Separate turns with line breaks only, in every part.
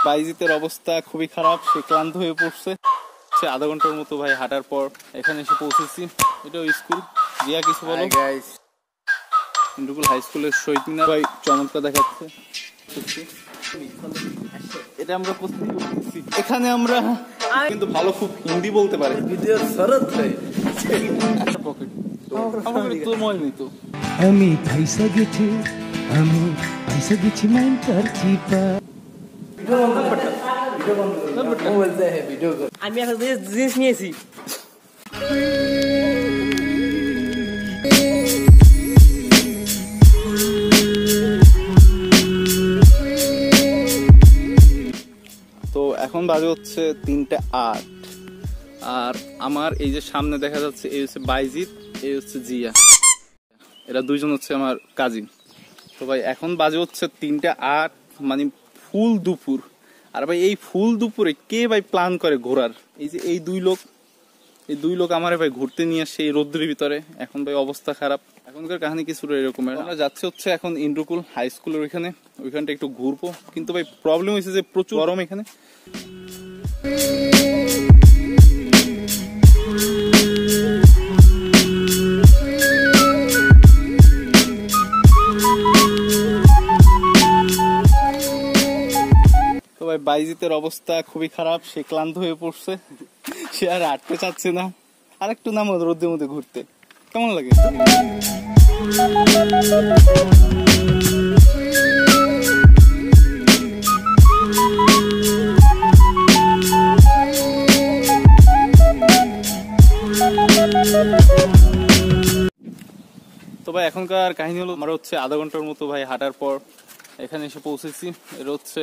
বাইজিতের অবস্থা খুবই খারাপ, সে ক্লান্ত হয়ে পড়ছে। সে আধা ঘন্টার মতো ভাই হাঁটার পর এখানে এসে পৌঁছেছি। এটাও স্কুল। জিয়া কিছু বলো। ইন্দ্রকুল হাই স্কুলের শহীদ মিনার ভাই চমৎকার দেখাচ্ছে। এটা আমরা কোথায় করতেছি? এখানে আমরা কিন্তু ভালো খুব হিন্দি বলতে পারে। ভিডিওর শরৎ ভাই পকেট তো মল নেই তো।
আমি ফাইসা গেছি, আমি ফাইসা গেছি মাইন্টার চিপা।
আমি একটা জিনিস নিয়েছি।
তো এখন বাজে হচ্ছে 3:08 আর আমার এই যে সামনে দেখা যাচ্ছে এই হচ্ছে বাইজিৎ, এই হচ্ছে জিয়া, এরা দুইজন হচ্ছে আমার কাজিন। তো ভাই এখন বাজে হচ্ছে 3:08, মানে ফুল দুপুর। আর ভাই এই ফুল দুপুরে কে ভাই প্ল্যান করে ঘোরার? এই যে এই দুই লোক আমারে ভাই ঘুরতে নিয়ে আসে এই রোদ্রের ভিতরে। এখন ভাই অবস্থা খারাপ। এখনকার কাহিনী কিছুটা এরকমের। আমরা যাচ্ছি হচ্ছে এখন ইন্দ্রকুল হাই স্কুলের ওইখানটা একটু ঘুরবো, কিন্তু ভাই প্রবলেম হয়েছে যে প্রচুর গরম এখানে। তো ভাই বাইজিতের অবস্থা খুবই খারাপ, সে ক্লান্ত হয়ে পড়ছে, সে আর হাঁটতে চাচ্ছে না। আর একটু নাম রোদের মধ্যে ঘুরতে কেমন লাগে? তো ভাই এখনকার কাহিনী হলো, আমার হচ্ছে আধা ঘন্টার মতো ভাই হাঁটার পর এখানে এসে পৌঁছেছি। এটা হচ্ছে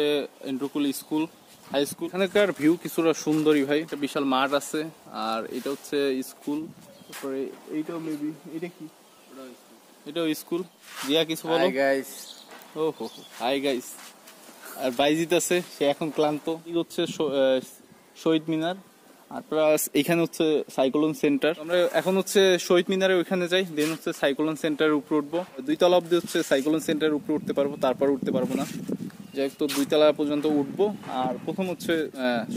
ইন্দ্রকুল স্কুল হাই স্কুল। এখানকার ভিউ কিছুটা সুন্দরী ভাই, একটা বিশাল মাঠ আছে। আর এটা হচ্ছে স্কুল। তারপরে এইটাও মেবি, এটা কি? এটাও স্কুল। জিয়া কিছু বলো। ও হো হাই গাইস। আর বাইজিৎ আছে, সে এখন ক্লান্ত। এই হচ্ছে শহীদ মিনার, আর প্লাস এখানে হচ্ছে সাইক্লোন সেন্টার। আমরা এখন হচ্ছে শহীদ মিনারে ওইখানে যাই, দেন হচ্ছে সাইক্লোন সেন্টারের উপরে উঠবো। 2 তলা অব্দি হচ্ছে সাইক্লোন সেন্টারের উপরে উঠতে পারবো, তারপর উঠতে পারবো না। যাই হোক, তো 2 তলা পর্যন্ত উঠবো। আর প্রথম হচ্ছে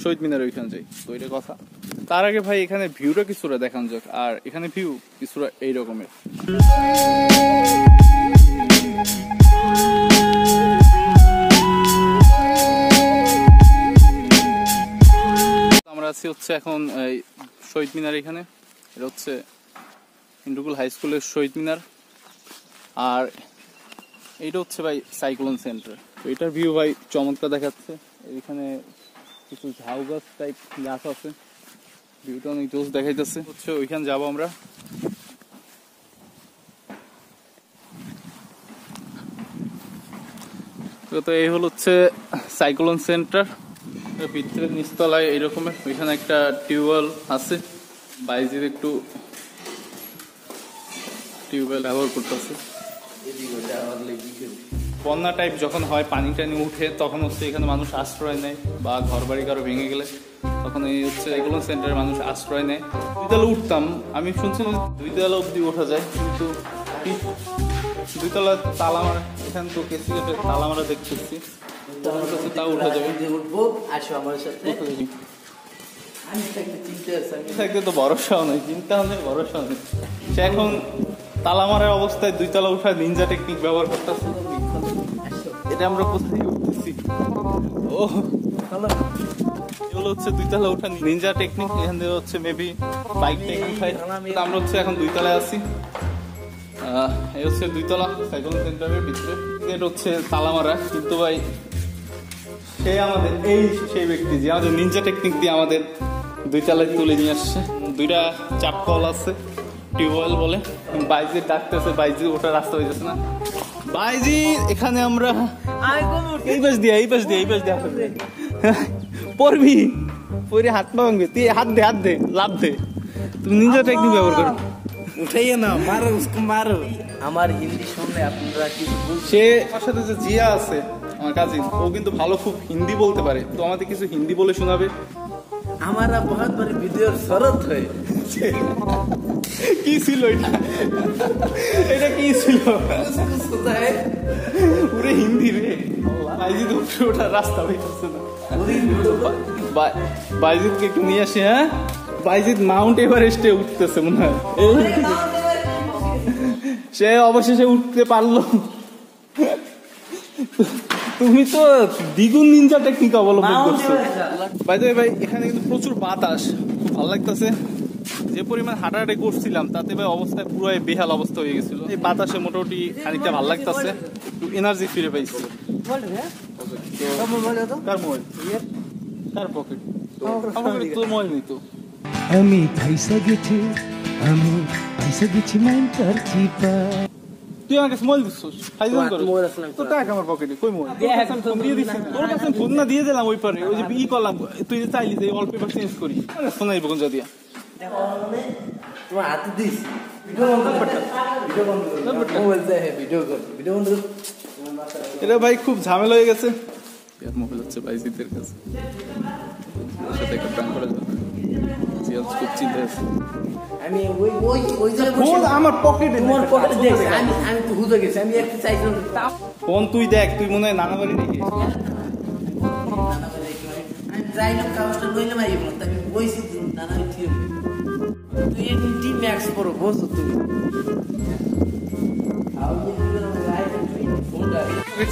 শহীদ মিনারে ওইখানে যাই, তো এটা কথা। তার আগে ভাই এখানে ভিউটা কিছুটা দেখানো যাক। আর এখানে ভিউ কিছুটা এই রকমের। আমরা আছি হচ্ছে এখন শহীদ মিনার। এখানে এটা হচ্ছে ইন্দ্রকুল হাই স্কুলের শহীদ মিনার। আর এইটা হচ্ছে ভাই সাইক্লোন সেন্টার। তো এটার ভিউ ভাই চমৎকার দেখাচ্ছে। এখানে কিছু ঝাউ গাছ টাইপ গাছ আছে, ভিউটা অনেক জোস দেখাইতেছে। হচ্ছে ওইখানে যাবো আমরা। তো এই হলো হচ্ছে সাইক্লোন সেন্টার। ভিতরে নিচতলায় এইরকমের। ওইখানে একটা টিউবওয়েল আছে, বাইজিৎ একটু টিউবওয়েল ব্যবহার করতেছে। বন্যা টাইপ যখন হয়, পানি টানি উঠে, তখন হচ্ছে এখানে মানুষ আশ্রয় নেয়, বা ঘর বাড়ি কারো ভেঙে গেলে তখন এই হচ্ছে সাইক্লোন সেন্টারে মানুষ আশ্রয় নেয়। 2 তলা উঠতাম, আমি শুনছিলাম 2 তলা অব্দি ওঠা যায়, কিন্তু 2 তলা তালা মারা। এখানে তো কেসি গেটের তালা মারা দেখতেছি, তাও উঠা যাবে। তো ভরসাও নেই, চিন্তা নেই, ভরসাও নেই। সে এখন তালা মারার অবস্থায় 2 তলা উঠার নিনজা টেকনিক ব্যবহার করতেছে। এটা আমরা কোথায় উঠতেছি? ও এগুলো হচ্ছে 2 তলা উঠা নিনজা টেকনিক। এখান থেকে হচ্ছে মেবি বাইক টেক উঠাই। আমরা হচ্ছে এখন 2 তলায় আছি। এই হচ্ছে 2 তলা সাইক্লোন সেন্টারের ভিতরে। এটা হচ্ছে তালা মারা, কিন্তু ভাই সে আমাদের সেই ব্যক্তি যে আমাদের নিনজা টেকনিক দিয়ে আমাদের 2 তলায় তুলে নিয়ে আসছে। 2টা চাপ কল আছে, টিউবওয়েল বলে। বাইজিৎ ডাকতেছে, বাইজিৎ ওঠার রাস্তা হইতেছে না। বাইজিৎ এখানে আমরা এই পাশ দিয়ে পড়বি, পরে হাত পা ভাঙবে। তুই হাত দে লাভ দে। তুমি নিনজা টেকনিক ব্যবহার করো।
উঠাইয়ে না, মারো উসকো মারো। আমার হিন্দি শুনলে আপনারা কিছু বলছেন।
সে আমার সাথে যে জিয়া আছে আমার কাজিন, ও কিন্তু ভালো খুব হিন্দি বলতে পারে। তো আমাদের কিছু হিন্দি বলে শোনাবে।
हमारा बहुत बड़ी वीडियो शरत है।
কি ছিল এটা? এটা কি ছিল?
है
পুরো হিন্দি রে। বাইজি তো ওটা রাস্তা হইতেছে না। বাইজিদকে একটু নিয়ে আসি। হ্যাঁ, বাইজিদ মাউন্ট এভারেস্টে উঠতেছে মনে হয়। সে অবশেষে উঠতে পারলো। তুমি তো দ্বিগুণ নিনজা টেকনিক অবলম্বন করছো। বাই দ্য ওয়ে ভাই, এখানে কিন্তু প্রচুর বাতাস, খুব ভালো লাগতেছে। যে পরিমাণ হাঁটাহাঁটি করছিলাম তাতে ভাই অবস্থায় পুরো বেহাল অবস্থা হয়ে গেছিল। এই বাতাসে মোটামুটি খানিকটা ভালো লাগতেছে, একটু এনার্জি ফিরে পাইছি। কার মোবাইল? কার পকেট? আমার তো মোবাইল নেই তো।
আমি ফাইসা গেছি, আমি ফাইসা গেছি মাইন্ডটার চিপা।
তুই আমার কাছে মোবাইল দিচ্ছিস, ফাইজলাম করো। তো টাকা আমার পকেটে, কই মোবাইল? ফোন দিয়ে দিচ্ছি, তোর কাছে ফোন না দিয়ে দিলাম ওই পারে, ওই যে ই করলাম, তুই যে চাইলি যে ওয়ালপেপার চেঞ্জ করি, ফোন আইব কোন দিয়া
তোমার হাতে দিস ভিডিও।
এটা ভাই খুব ঝামেলা হয়ে গেছে। মোবাইল হচ্ছে বাইজিদের কাছে, ওর সাথে একটা প্র্যাঙ্ক করা যাবে। জিয়াদ খুব চিন্তা আছে।
আমি ওই জায়গায় বসে
আমার পকেটে,
তোমার পকেটে দেখ। আমি তো হুদে গেছি, আমি একটু চাইছিলাম
ফোন তুই দেখ, তুই মনে হয় নানা বাড়ি রেখে
আমি যাইলাম কাগজটা লইলাম আইব না, তাই বইছি নানা ঠিক তুই এমনি ম্যাক্স করো বলছো তুমি।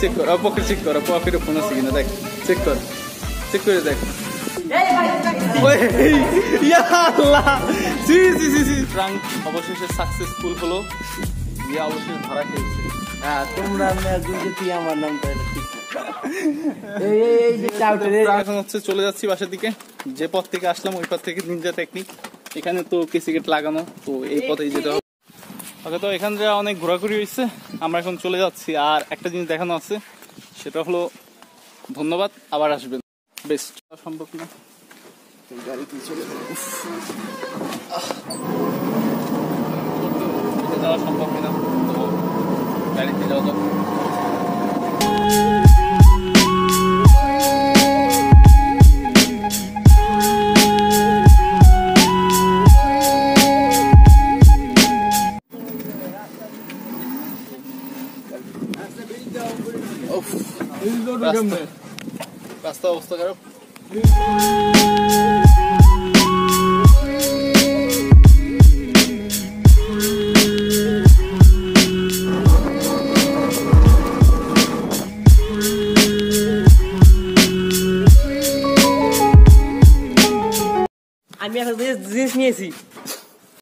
চেক কর, পকেট চেক কর, পকেটে ফোন আছে কিনা দেখ, চেক কর, চেক করে দেখ। প্রাঙ্ক অবশেষে সাকসেসফুল হলো, দিয়া অবশেষে ধরা খেয়েছে।
হ্যাঁ, তোমরা তুই আমার নামটা
এখন হচ্ছে চলে যাচ্ছি বাসার দিকে। যে পথ থেকে আসলাম ওই পথ থেকে নিনজা টেকনিক। এখানে তো কেসিকেট লাগানো, তো এই পথেই যেতে হবে। ওকে, তো এখান থেকে অনেক ঘোরাঘুরি হয়েছে, আমরা এখন চলে যাচ্ছি। আর একটা জিনিস দেখানো আছে, সেটা হলো ধন্যবাদ, আবার আসবেন। বেস্ট সম্ভব না, গাড়িতে চলে যাওয়া সম্ভব কিনা, তো গাড়িতে যাওয়া যাবে। রাস্তা অবস্থা খারাপ।
আমি একটা জিনিস নিয়েছি।